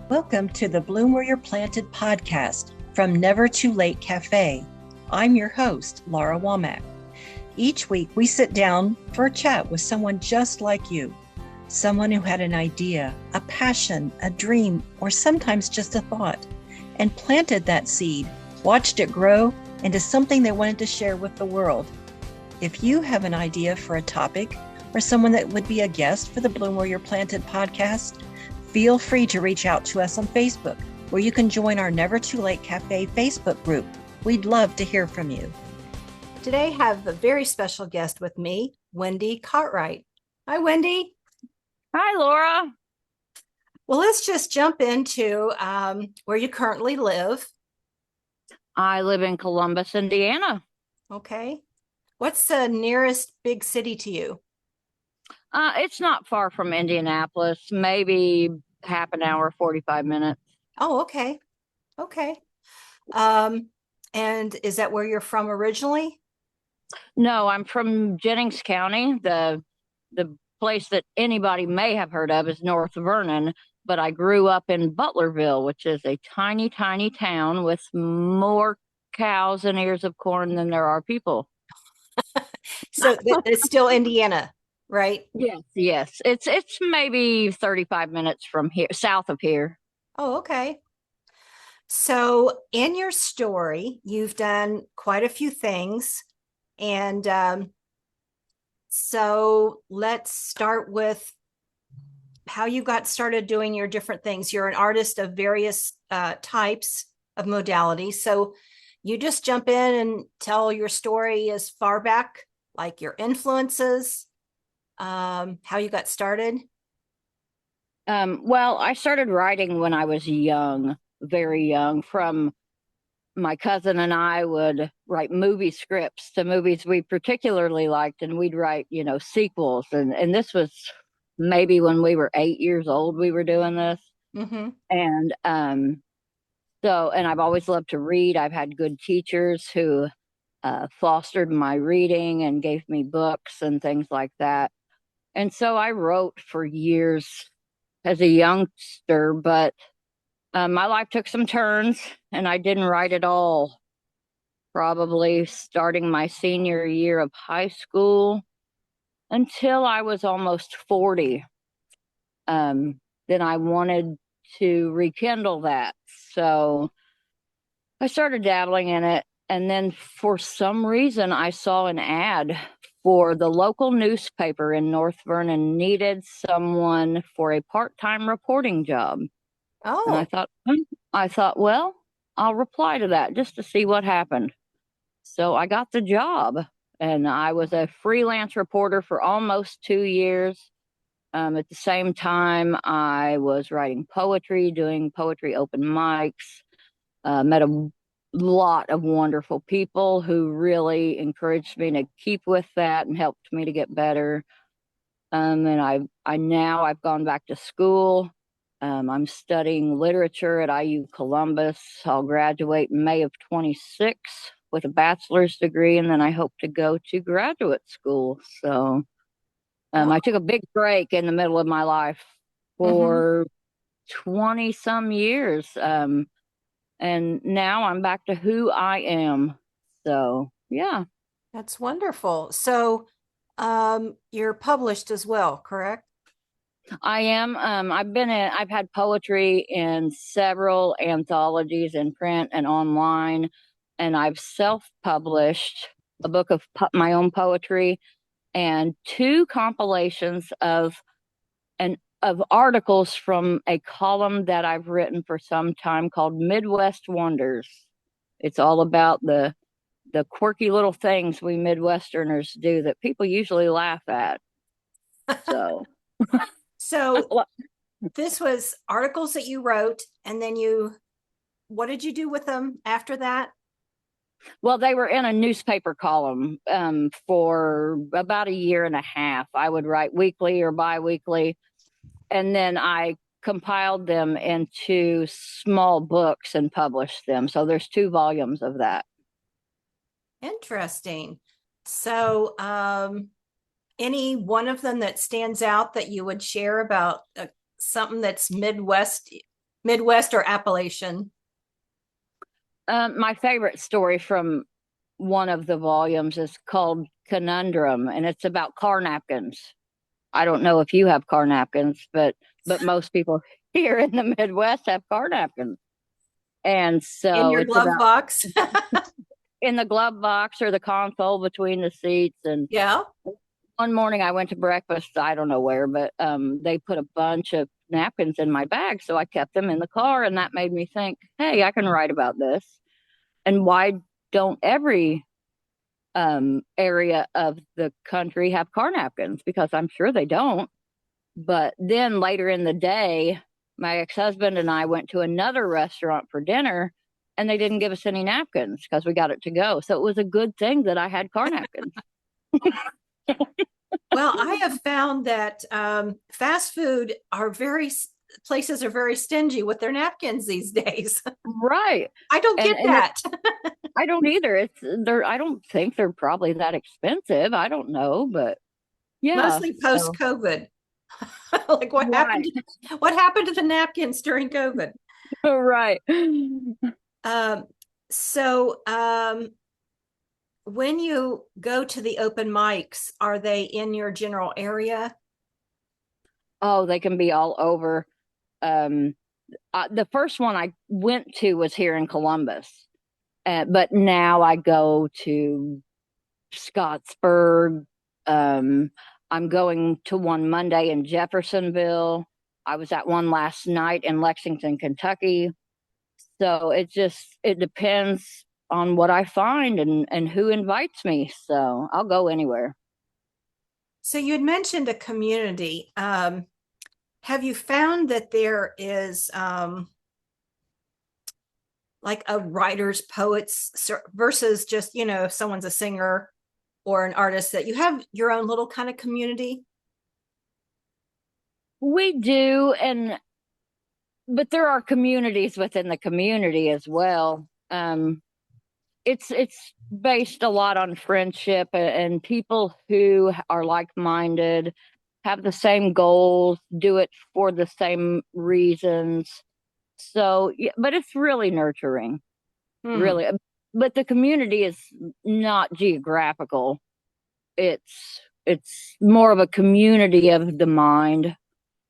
Welcome to the Bloom Where You're Planted podcast from Never Too Late Cafe. I'm your host, Laura Womack. Each week, we sit down for a chat with someone just like you, someone who had an idea, a passion, a dream, or sometimes just a thought, and planted that seed, watched it grow into something they wanted to share with the world. If you have an idea for a topic or someone that would be a guest for the Bloom Where You're Planted podcast, feel free to reach out to us on Facebook, where you can join our Never Too Late Cafe Facebook group. We'd love to hear from you. Today, I have a very special guest with me, Wendy Cartwright. Hi, Wendy. Hi, Laura. Well, let's just jump into where you currently live. I live in Columbus, Indiana. Okay. What's the nearest big city to you? It's not far from Indianapolis, maybe half an hour, 45 minutes. Oh, okay. Okay. And is that where you're from originally? No, I'm from Jennings County. The place that anybody may have heard of is North Vernon, but I grew up in Butlerville, which is a tiny, tiny town with more cows and ears of corn than there are people. So it's still Indiana, right? Yes. It's maybe 35 minutes from here, south of here. Oh, okay. So in your story, you've done quite a few things. And so let's start with how you got started doing your different things. You're an artist of various types of modalities. So you just jump in and tell your story as far back, like your influences, how you got started. Well, I started writing when I was young, very young. From my cousin and I would write movie scripts to movies we particularly liked, and we'd write, sequels. And this was maybe when we were 8 years old, we were doing this. Mm-hmm. And and I've always loved to read. I've had good teachers who fostered my reading and gave me books and things like that. And so I wrote for years as a youngster, but my life took some turns and I didn't write at all, probably starting my senior year of high school until I was almost 40. Then I wanted to rekindle that. So I started dabbling in it. And then for some reason, I saw an ad for the local newspaper in North Vernon needed someone for a part-time reporting job. And Oh, I thought, well, I'll reply to that just to see what happened. So I got the job and I was a freelance reporter for almost 2 years. At the same time, I was writing poetry, doing poetry open mics, met a lot of wonderful people who really encouraged me to keep with that and helped me to get better. And I've gone back to school. I'm studying literature at IU Columbus. I'll graduate in May of 26 with a bachelor's degree, and then I hope to go to graduate school. So I took a big break in the middle of my life mm-hmm. for 20 some years. And now I'm back to who I am. So, yeah. That's wonderful. So you're published as well, correct? I am. I've had poetry in several anthologies in print and online, and I've self-published a book of my own poetry and two compilations of articles from a column that I've written for some time called Midwest Wonders. It's all about the quirky little things we Midwesterners do that people usually laugh at. So, So this was articles that you wrote, and then what did you do with them after that? well, they were in a newspaper column for about a year and a half. I would write weekly or biweekly, and then I compiled them into small books and published them. So there's 2 volumes of that. Interesting. So any one of them that stands out that you would share about something that's Midwest or Appalachian? My favorite story from one of the volumes is called Conundrum, and it's about car napkins. I don't know if you have car napkins, but most people here in the Midwest have car napkins. And In so your it's glove about box? in the glove box or the console between the seats. And Yeah. one morning I went to breakfast, I don't know where, but they put a bunch of napkins in my bag. So I kept them in the car, and that made me think, hey, I can write about this. And why don't every area of the country have car napkins? Because I'm sure they don't. But then later in the day, my ex-husband and I went to another restaurant for dinner, and they didn't give us any napkins because we got it to go. So it was a good thing that I had car napkins. Well, I have found that fast food places are very stingy with their napkins these days. Right. I don't get And that. I don't either. I don't think they're probably that expensive. I don't know, but yeah. Mostly So post-COVID. Like right. what happened to the napkins during COVID? Right. Um, so when you go to the open mics, are they in your general area? Oh, they can be all over. Um, the first one I went to was here in Columbus, but now I go to Scottsburg. Um, I'm going to one Monday in Jeffersonville. I was at one last night in Lexington, Kentucky. So it depends on what I find and who invites me. So I'll go anywhere. So you had mentioned a community. Have you found that there is like a writers, poets versus just, if someone's a singer or an artist, that you have your own little kind of community? We do, but there are communities within the community as well. It's based a lot on friendship and people who are like-minded, have the same goals, do it for the same reasons. So, yeah, but it's really nurturing, Hmm. really. But the community is not geographical. It's more of a community of the mind,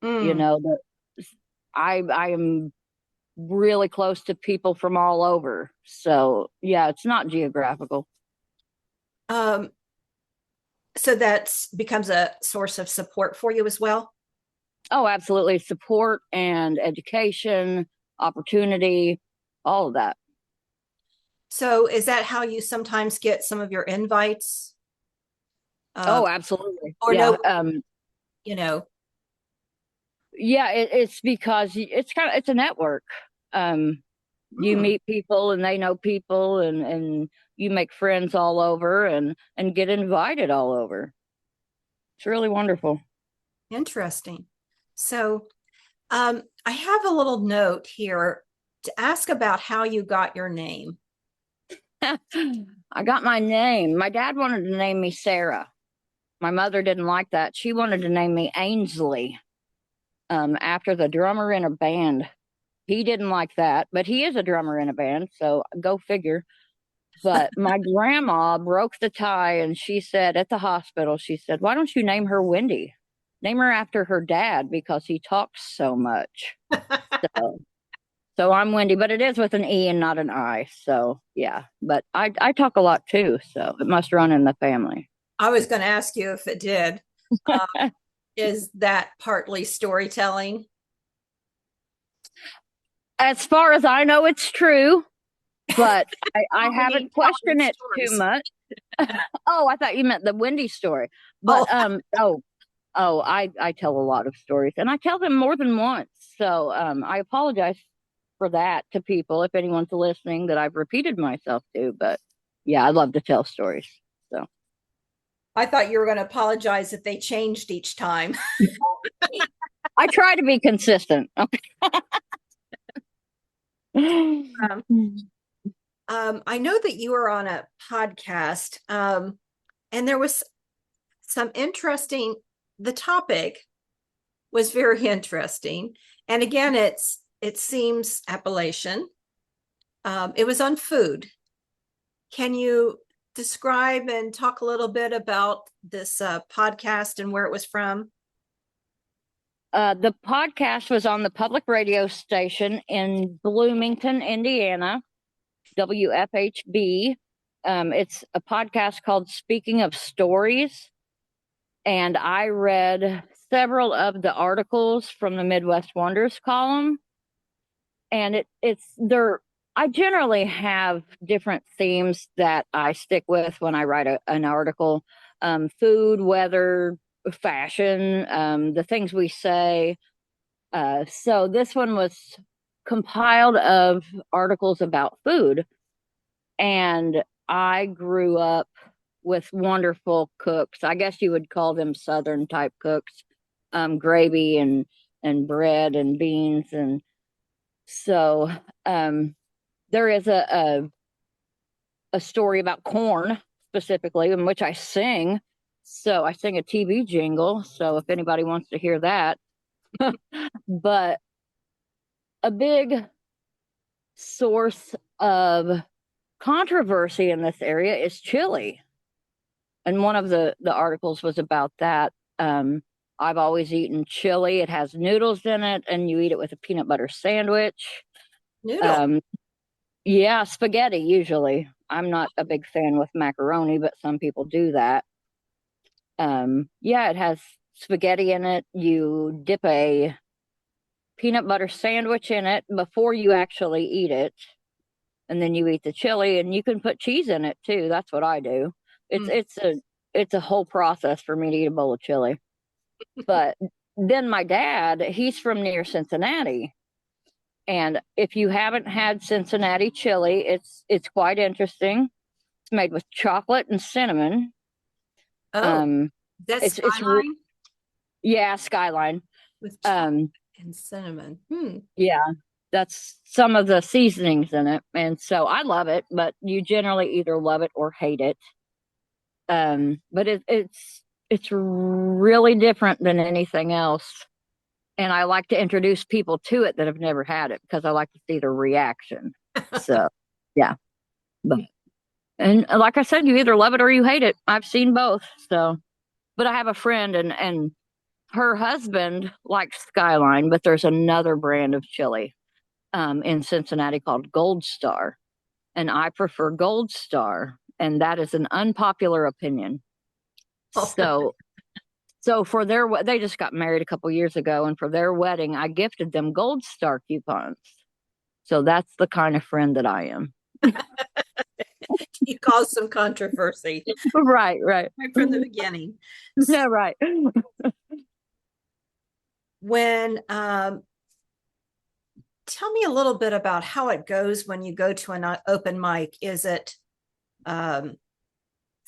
you Mm. know, that I am really close to people from all over. So, yeah, it's not geographical. Um, so that becomes a source of support for you as well. Oh, absolutely. Support and education, opportunity, all of that. So is that how you sometimes get some of your invites? Um, Oh, absolutely. or Yeah. no, you know, Yeah, it's because it's a network. Um, you hmm, meet people and they know people, and you make friends all over and get invited all over. It's really wonderful. interesting. So I have a little note here to ask about how you got your name. I got my name. My dad wanted to name me Sarah. My mother didn't like that. She wanted to name me Ainsley, after the drummer in a band. He didn't like that, but he is a drummer in a band, so go figure. But my grandma broke the tie, and she said at the hospital, she said, "Why don't you name her Wendy? Name her after her dad because he talks so much." So, so I'm Wendy, but it is with an E and not an I. So yeah, but I talk a lot too, so it must run in the family. I was going to ask you if it did. Uh, is that partly storytelling? As far as I know, it's true, but I How haven't many telling questioned it too stories? much. Oh, I thought you meant the Wendy story. But Oh, I tell a lot of stories, and I tell them more than once. So I apologize for that to people if anyone's listening that I've repeated myself to. But yeah, I love to tell stories. So I thought you were going to apologize that they changed each time. I try to be consistent. Um, I know that you were on a podcast, and there was some interesting, the topic was very interesting. And again, it's it seems Appalachian. It was on food. Can you describe and talk a little bit about this podcast and where it was from? The podcast was on the public radio station in Bloomington, Indiana, WFHB. It's a podcast called Speaking of Stories. And I read several of the articles from the Midwest Wonders column. And I generally have different themes that I stick with when I write an article. Food, weather, fashion, the things we say. So this one was compiled of articles about food. And I grew up with wonderful cooks. I guess you would call them Southern type cooks, gravy and bread and beans. And so there is a story about corn specifically, in which I sing. So I sing a TV jingle. So if anybody wants to hear that, but a big source of controversy in this area is chili. And one of the articles was about that. I've always eaten chili. It has noodles in it, and you eat it with a peanut butter sandwich. Noodle. Yeah, spaghetti usually. I'm not a big fan with macaroni, but some people do that. Yeah, it has spaghetti in it. You dip a peanut butter sandwich in it before you actually eat it. And then you eat the chili, and you can put cheese in it too. That's what I do. It's a whole process for me to eat a bowl of chili. But then my dad, he's from near Cincinnati. And if you haven't had Cincinnati chili, it's quite interesting. It's made with chocolate and cinnamon. That's Skyline? Yeah, Skyline. With chocolate and cinnamon. Yeah, that's some of the seasonings in it. And so I love it, but you generally either love it or hate it. But it's really different than anything else. And I like to introduce people to it that have never had it, because I like to see their reaction. So, yeah. And like I said, you either love it or you hate it. I've seen both. So, but I have a friend, and her husband likes Skyline, but there's another brand of chili in Cincinnati called Gold Star. And I prefer Gold Star. And that is an unpopular opinion. So for they just got married a couple years ago, and for their wedding, I gifted them Gold Star coupons. So that's the kind of friend that I am. You caused some controversy. Right. Right from the beginning. Yeah, right. When tell me a little bit about how it goes when you go to an open mic. Is it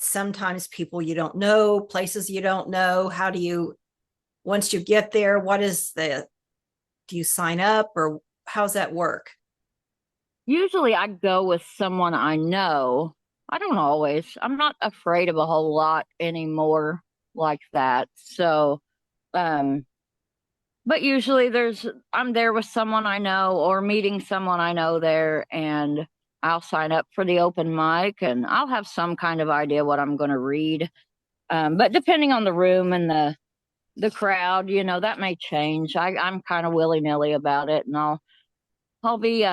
sometimes people you don't know, places you don't know? How do you, once you get there, do you sign up, or how's that work? Usually I go with someone I know. I don't always. I'm not afraid of a whole lot anymore like that. So, but usually I'm there with someone I know, or meeting someone I know there, and I'll sign up for the open mic, and I'll have some kind of idea what I'm going to read. But depending on the room and the crowd, that may change. I'm kind of willy-nilly about it, and I'll be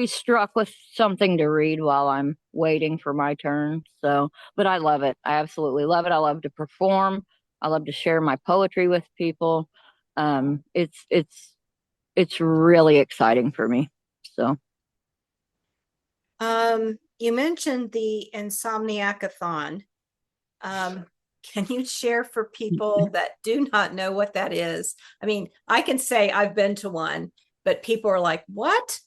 struck with something to read while I'm waiting for my turn. So, but I love it. I absolutely love it. I love to perform. I love to share my poetry with people. It's really exciting for me. So, you mentioned the Insomniac-a-thon. Can you share for people that do not know what that is? I mean, I can say I've been to one, but people are like, what?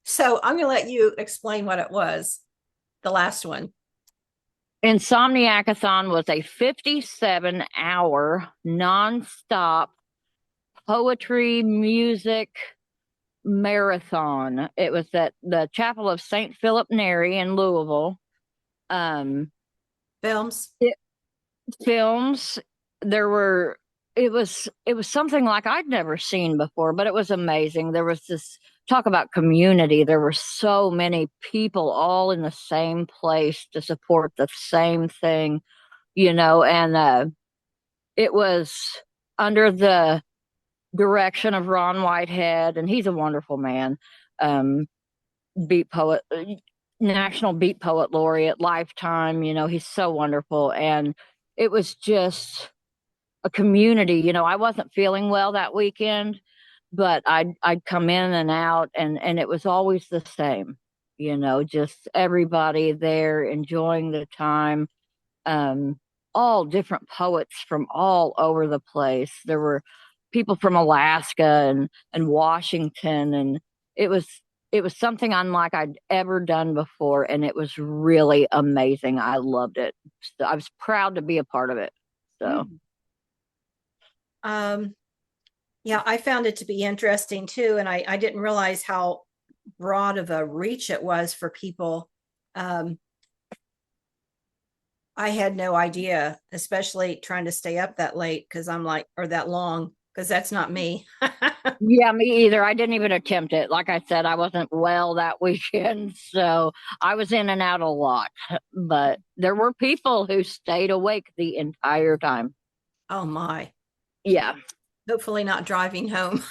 So I'm going to let you explain what it was, the last one. Insomniac-a-thon was a 57-hour nonstop poetry, music marathon. It was at the Chapel of St. Philip Neri in Louisville. Films. Films. There were it was something like I'd never seen before, but it was amazing. There was this talk about community. There were so many people all in the same place to support the same thing, and it was under the direction of Ron Whitehead, and he's a wonderful man. Um, Beat poet, national beat poet laureate, lifetime. He's so wonderful, and it was just a community. I wasn't feeling well that weekend, but I'd come in and out, and it was always the same. Just everybody there enjoying the time. Um, all different poets from all over the place. There were people from Alaska and Washington, and it was it was something unlike I'd ever done before, and it was really amazing. I loved it. So I was proud to be a part of it. So. Mm. Um, yeah, I found it to be interesting too, and I didn't realize how broad of a reach it was for people. Um, I had no idea, especially trying to stay up that late because I'm like, or that long, because that's not me. Yeah, me either. I didn't even attempt it. Like I said, I wasn't well that weekend, so I was in and out a lot. But there were people who stayed awake the entire time. Oh my. Yeah. Hopefully not driving home.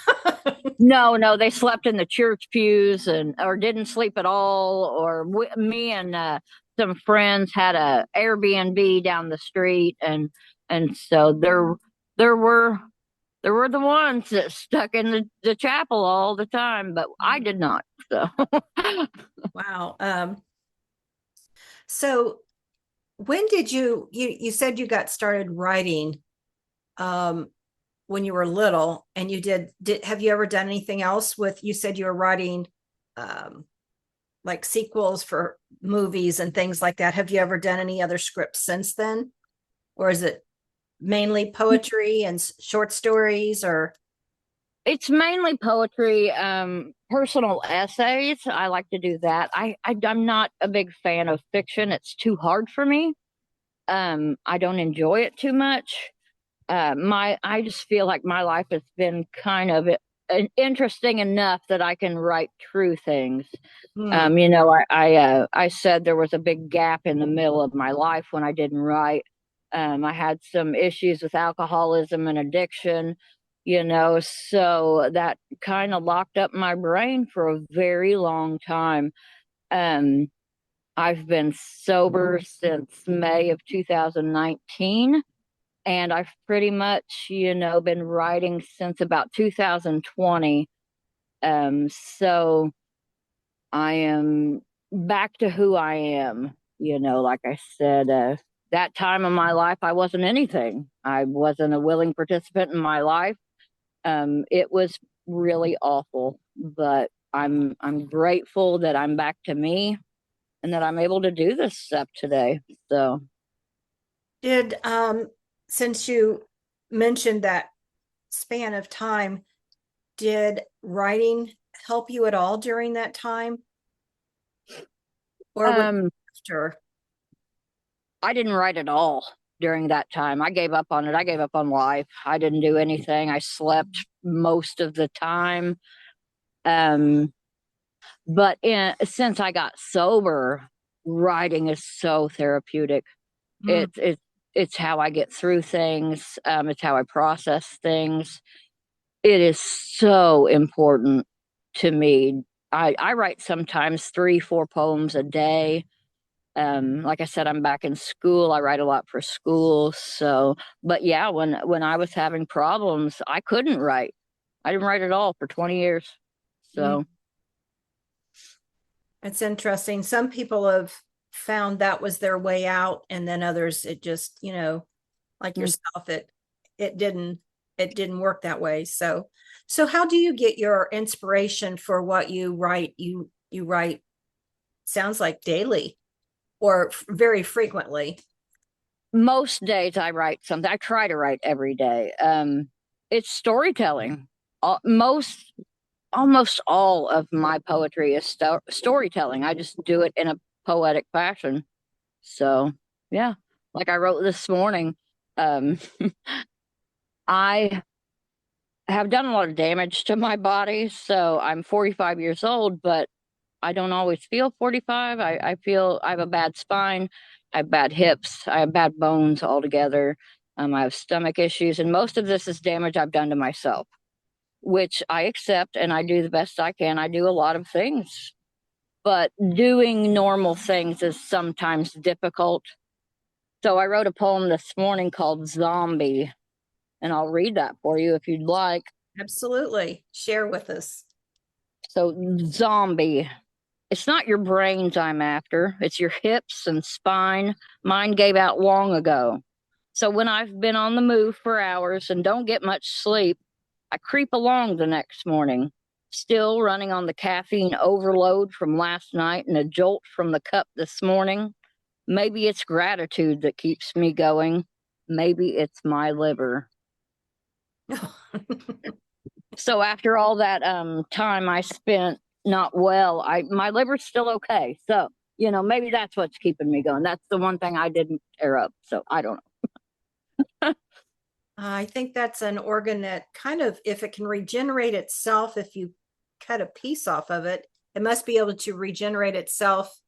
No, no, they slept in the church pews and or didn't sleep at all. Or me and some friends had a Airbnb down the street, and so there were there were the ones that stuck in the chapel all the time, but I did not. So. Wow. So when did you said you got started writing um when you were little, and you did have you ever done anything else with, you said you were writing um like sequels for movies and things like that. Have you ever done any other scripts since then? Or is it mainly poetry and short stories or It's mainly poetry, personal essays. I like to do that. I'm not a big fan of fiction. It's too hard for me. I don't enjoy it too much. I just feel like my life has been kind of interesting enough that I can write true things. hmm. I said there was a big gap in the middle of my life when I didn't write. I had some issues with alcoholism and addiction, so that kind of locked up my brain for a very long time. Um, I've been sober since May of 2019, and I've pretty much, been writing since about 2020. So I am back to who I am. Like I said, that time of my life, I wasn't anything. I wasn't a willing participant in my life. It was really awful, but I'm grateful that I'm back to me and that I'm able to do this stuff today. So. Did since you mentioned that span of time, did writing help you at all during that time, or was it Um, after? I didn't write at all during that time. I gave up on it. I gave up on life. I didn't do anything. I slept most of the time. Um, since I got sober, writing is so therapeutic. Hmm. It's how I get through things. It's how I process things. It is so important to me. I write sometimes 3, 4 poems a day. Like I said, I'm back in school. I write a lot for school. So, but yeah, when I was having problems, I couldn't write. I didn't write at all for 20 years. So. It's interesting. Some people have found that was their way out, and then others, it just, like Mm. yourself, it didn't it didn't work that way. So how do you get your inspiration for what you write? You write, sounds like daily or very frequently. Most days I write something. I try to write every day. It's storytelling. Most almost all of my poetry is storytelling. I just do it in a poetic fashion. So, yeah, like I wrote this morning. Um, I have done a lot of damage to my body. So I'm 45 years old, but I don't always feel 45. I feel I have a bad spine, I have bad hips, I have bad bones altogether. I have stomach issues, and most of this is damage I've done to myself, which I accept and I do the best I can. I do a lot of things, but doing normal things is sometimes difficult. So I wrote a poem this morning called Zombie, and I'll read that for you if you'd like. Absolutely. Share with us. So, zombie. It's not your brains I'm after, it's your hips and spine. Mine gave out long ago. So, when I've been on the move for hours and don't get much sleep, I creep along the next morning, still running on the caffeine overload from last night and a jolt from the cup this morning. Maybe it's gratitude that keeps me going. Maybe it's my liver. So after all that time I spent not well, my liver's still okay. So, maybe that's what's keeping me going. That's the one thing I didn't tear up. So I don't know. I think that's an organ that kind of, if it can regenerate itself, if you cut a piece off of it, it must be able to regenerate itself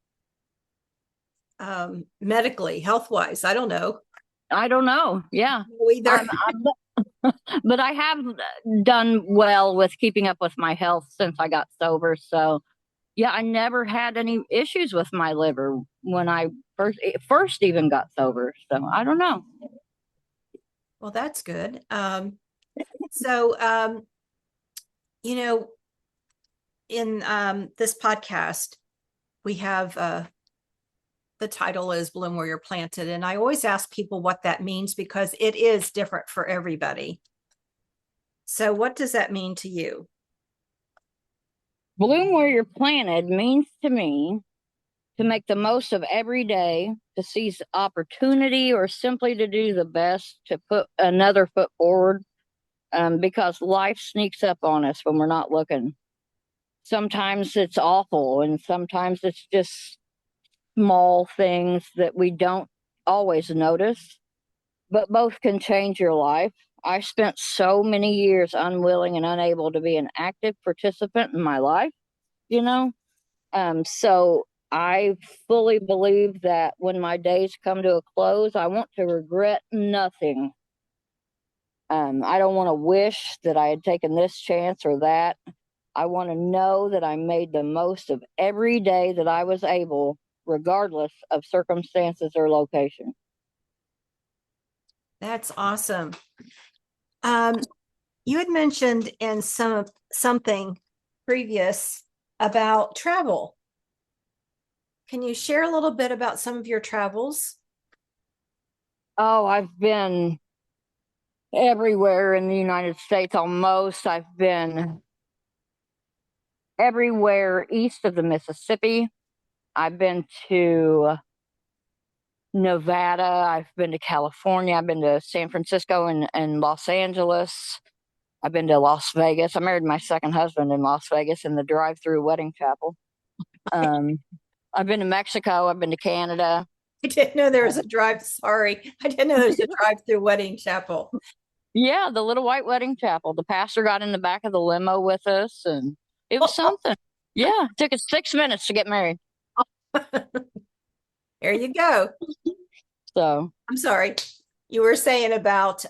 medically, health wise. I don't know. I don't know. Yeah. Either. But I have done well with keeping up with my health since I got sober. So yeah, I never had any issues with my liver when I first even got sober. So I don't know. Well, that's good. So, in this podcast, we have the title is Bloom Where You're Planted. And I always ask people what that means because it is different for everybody. So, what does that mean to you? Bloom where you're planted means to me to make the most of every day, to seize opportunity, or simply to do the best to put another foot forward, because life sneaks up on us when we're not looking. Sometimes it's awful, and sometimes it's just small things that we don't always notice, but both can change your life. I spent so many years unwilling and unable to be an active participant in my life, you know? So I fully believe that when my days come to a close, I want to regret nothing. I don't want to wish that I had taken this chance or that. I want to know that I made the most of every day that I was able, regardless of circumstances or location. That's awesome. You had mentioned in something previous about travel. Can you share a little bit about some of your travels? Oh, I've been everywhere in the United States almost. I've been everywhere east of the Mississippi. I've been to Nevada. I've been to California. I've been to San Francisco and Los Angeles. I've been to Las Vegas. I married my second husband in Las Vegas in the drive-through wedding chapel. Um, I've been to Mexico. I've been to Canada. I didn't know there was a sorry. I didn't know there was a drive-through wedding chapel. Yeah, the little white wedding chapel. The pastor got in the back of the limo with us, and it was something. Yeah, it took us 6 minutes to get married. There you go. So I'm sorry. You were saying about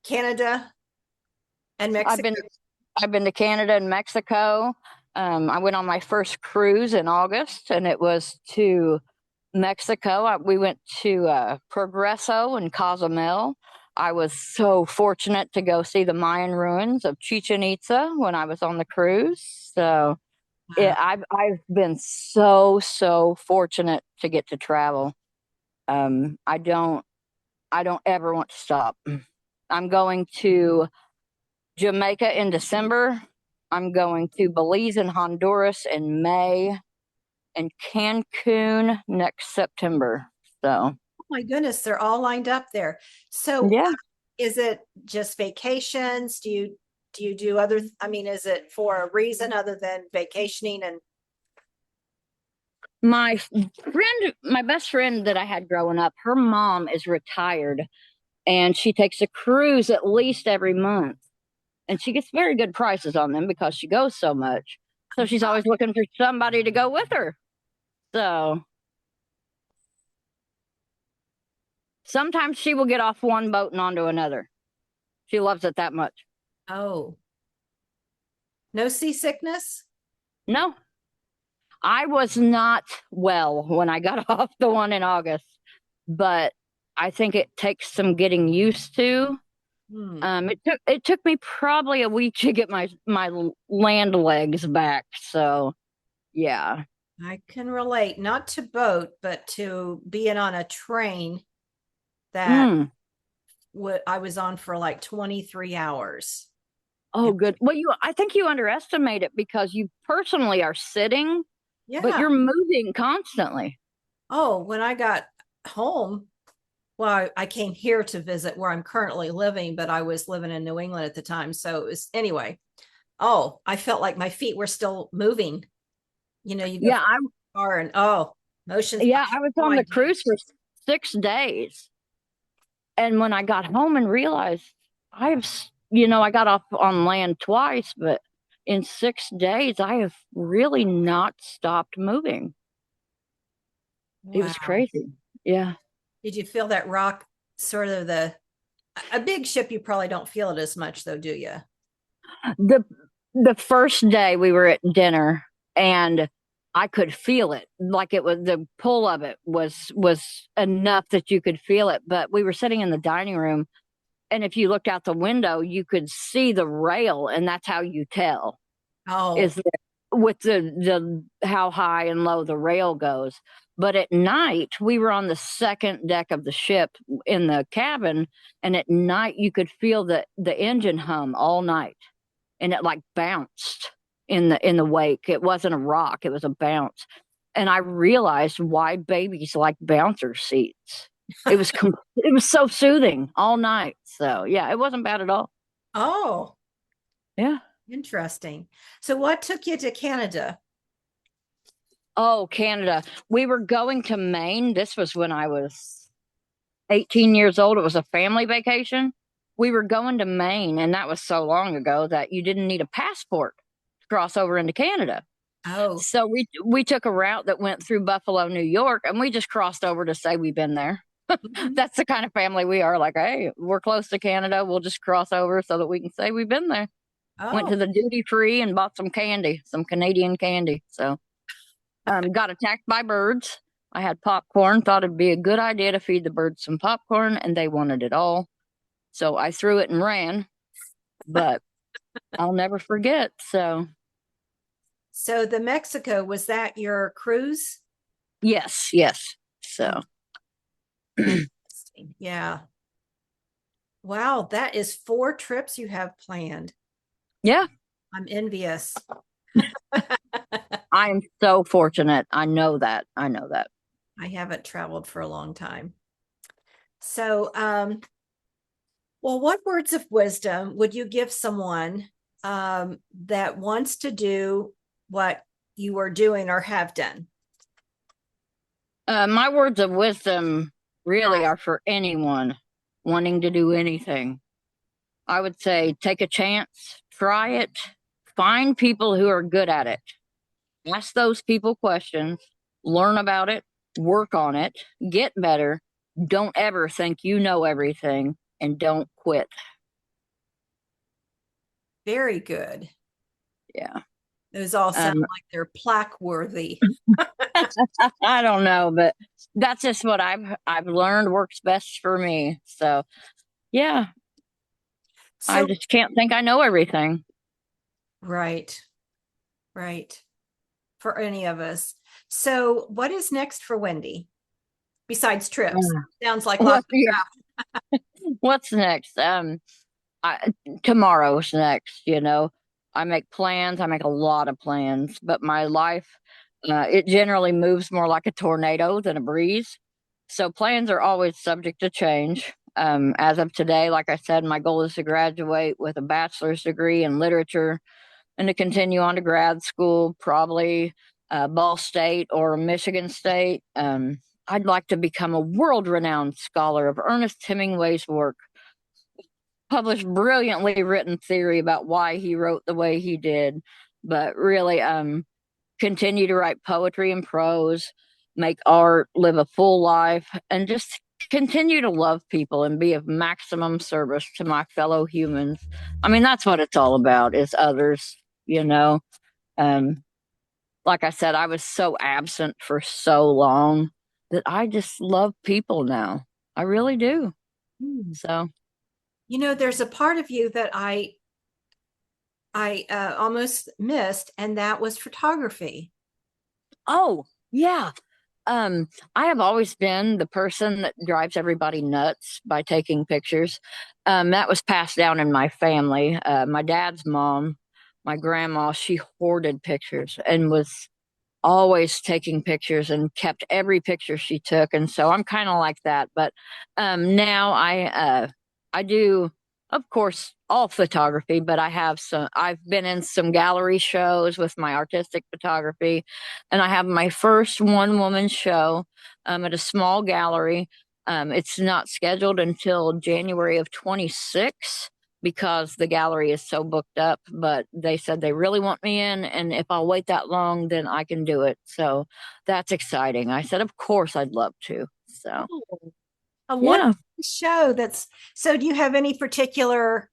Canada and Mexico. I've been to Canada and Mexico. I went on my first cruise in August, and it was to Mexico. We went to Progreso and Cozumel. I was so fortunate to go see the Mayan ruins of Chichen Itza when I was on the cruise. So I've been so fortunate to get to travel. I don't ever want to stop. I'm going to Jamaica in December. I'm going to Belize and Honduras in May, and Cancun next September. So, oh my goodness, they're all lined up there. So, yeah. Is it just vacations? Do you do other? I mean, is it for a reason other than vacationing? And My best friend that I had growing up, her mom is retired, and she takes a cruise at least every month. And she gets very good prices on them because she goes so much. So she's always looking for somebody to go with her. So sometimes she will get off one boat and onto another. She loves it that much. Oh, no seasickness? No, I was not well when I got off the one in August, but I think it takes some getting used to. Hmm. It took me probably a week to get my land legs back. So yeah. I can relate, not to boat, but to being on a train that Mm. I was on for like 23 hours. Oh, good. Well, I think you underestimate it because you personally are sitting, but Yeah. you're moving constantly. Oh, when I got home, well, I came here to visit where I'm currently living, but I was living in New England at the time. So it was, anyway. Oh, I felt like my feet were still moving. You go Yeah, from far and motions. I was Oh, on I the did. cruise for 6 days. And when I got home and realized I got off on land twice, but in 6 days, I have really not stopped moving. It was Wow. crazy. Yeah. Did you feel that rock sort of a big ship? You probably don't feel it as much though, do you? The the first day we were at dinner and I could feel it. Like it was the pull of it was enough that you could feel it. But we were sitting in the dining room and if you looked out the window, you could see the rail, and that's how you tell Oh, is that with the how high and low the rail goes. But at night, we were on the second deck of the ship in the cabin, and at night you could feel the engine hum all night, and it like bounced in the wake. It wasn't a rock; it was a bounce. And I realized why babies like bouncer seats. It was so soothing all night. So yeah, it wasn't bad at all. oh, Yeah. interesting. So what took you to Canada? Oh, Canada. We were going to Maine. This was when I was 18 years old. It was a family vacation. We were going to Maine, and that was so long ago that you didn't need a passport to cross over into Canada. Oh, So we took a route that went through Buffalo, New York, and we just crossed over to say we've been there. mhm. That's the kind of family we are. Like, hey, we're close to Canada. We'll just cross over so that we can say we've been there. Went Oh, to the duty free and bought some candy, some Canadian candy. So got attacked by birds. I had popcorn, thought it'd be a good idea to feed the birds some popcorn, and they wanted it all. So I threw it and ran, but I'll never forget. So, so the Mexico, was that your cruise? yes, yes. So, Interesting. Yeah. Wow, that is 4 trips you have planned. yeah, I'm envious. I am so fortunate. I know that. I know that. I haven't traveled for a long time. So, well, what words of wisdom would you give someone that wants to do what you are doing or have done? My words of wisdom really are for anyone wanting to do anything. I would say take a chance, try it, find people who are good at it. Ask those people questions, learn about it, work on it, get better. Don't ever think you know everything and don't quit. Very good. Yeah. Those all sound Um, like they're plaque worthy. I don't know, but that's just what I've learned works best for me. So yeah, I So, just can't think I know everything. right, right. For any of us. So, what is next for Wendy besides trips? Uh, Sounds like lots What's of your, travel. what's next? Tomorrow's next, I make plans. I make a lot of plans, but my life, it generally moves more like a tornado than a breeze. So plans are always subject to change. As of today, like I said, my goal is to graduate with a bachelor's degree in literature and to continue on to grad school, probably Ball State or Michigan State. I'd like to become a world-renowned scholar of Ernest Hemingway's work, publish brilliantly written theory about why he wrote the way he did, but really continue to write poetry and prose, make art, live a full life, and just continue to love people and be of maximum service to my fellow humans. I mean, that's what it's all about, is others, you know. Um, like I said, I was so absent for so long that I just love people now. I really do. So, There's a part of you that I almost missed, and that was photography. oh, yeah. I have always been the person that drives everybody nuts by taking pictures. That was passed down in my family. My dad's mom, my grandma, she hoarded pictures and was always taking pictures and kept every picture she took. And so I'm kind of like that. But now I do, of course, all photography, but I've been in some gallery shows with my artistic photography, and I have my first one woman show at a small gallery. It's not scheduled until January of 26 because the gallery is so booked up, but they said they really want me in, and if I'll wait that long, then I can do it. So that's exciting. I said, of course, I'd love to. So, A yeah. wonderful show. So do you have any particular,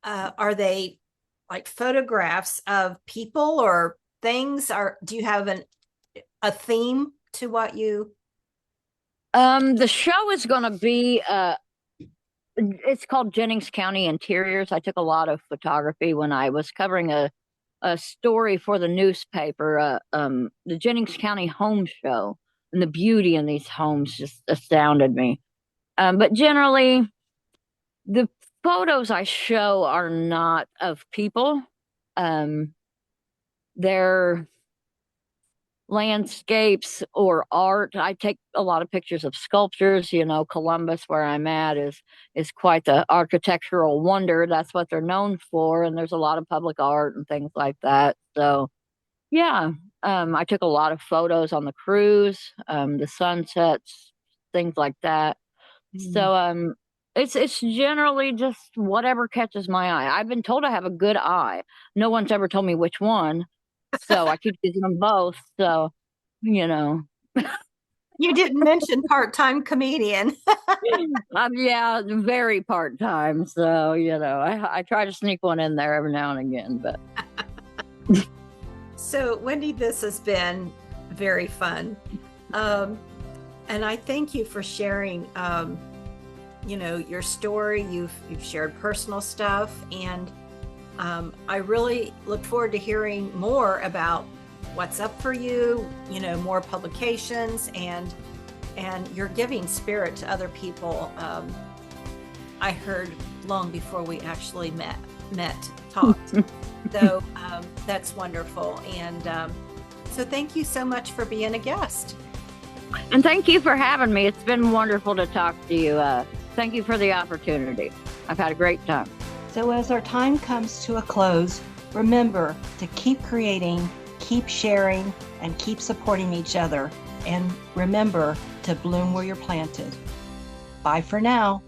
are they like photographs of people or things, or do you have a theme to what you? The show is going to be it's called Jennings County Interiors. I took a lot of photography when I was covering a story for the newspaper, the Jennings County Home Show, and the beauty in these homes just astounded me. But generally, the photos I show are not of people. They're landscapes or art. I take a lot of pictures of sculptures. Columbus, where I'm at, is quite the architectural wonder. That's what they're known for, and there's a lot of public art and things like that. So, yeah, I took a lot of photos on the cruise, the sunsets, things like that. So, it's generally just whatever catches my eye. I've been told I have a good eye. No one's ever told me which one, so I keep using them both. So, you know, You didn't mention part-time comedian. yeah, very part time. So, I try to sneak one in there every now and again. But So, Wendy, this has been very fun. And I thank you for sharing, your story. You've shared personal stuff, and I really look forward to hearing more about what's up for you, more publications, and your giving spirit to other people. I heard long before we actually talked. So that's wonderful. And so thank you so much for being a guest. and thank you for having me. It's been wonderful to talk to you. Thank you for the opportunity. I've had a great time. So as our time comes to a close, remember to keep creating, keep sharing, and keep supporting each other. And remember to bloom where you're planted. Bye for now.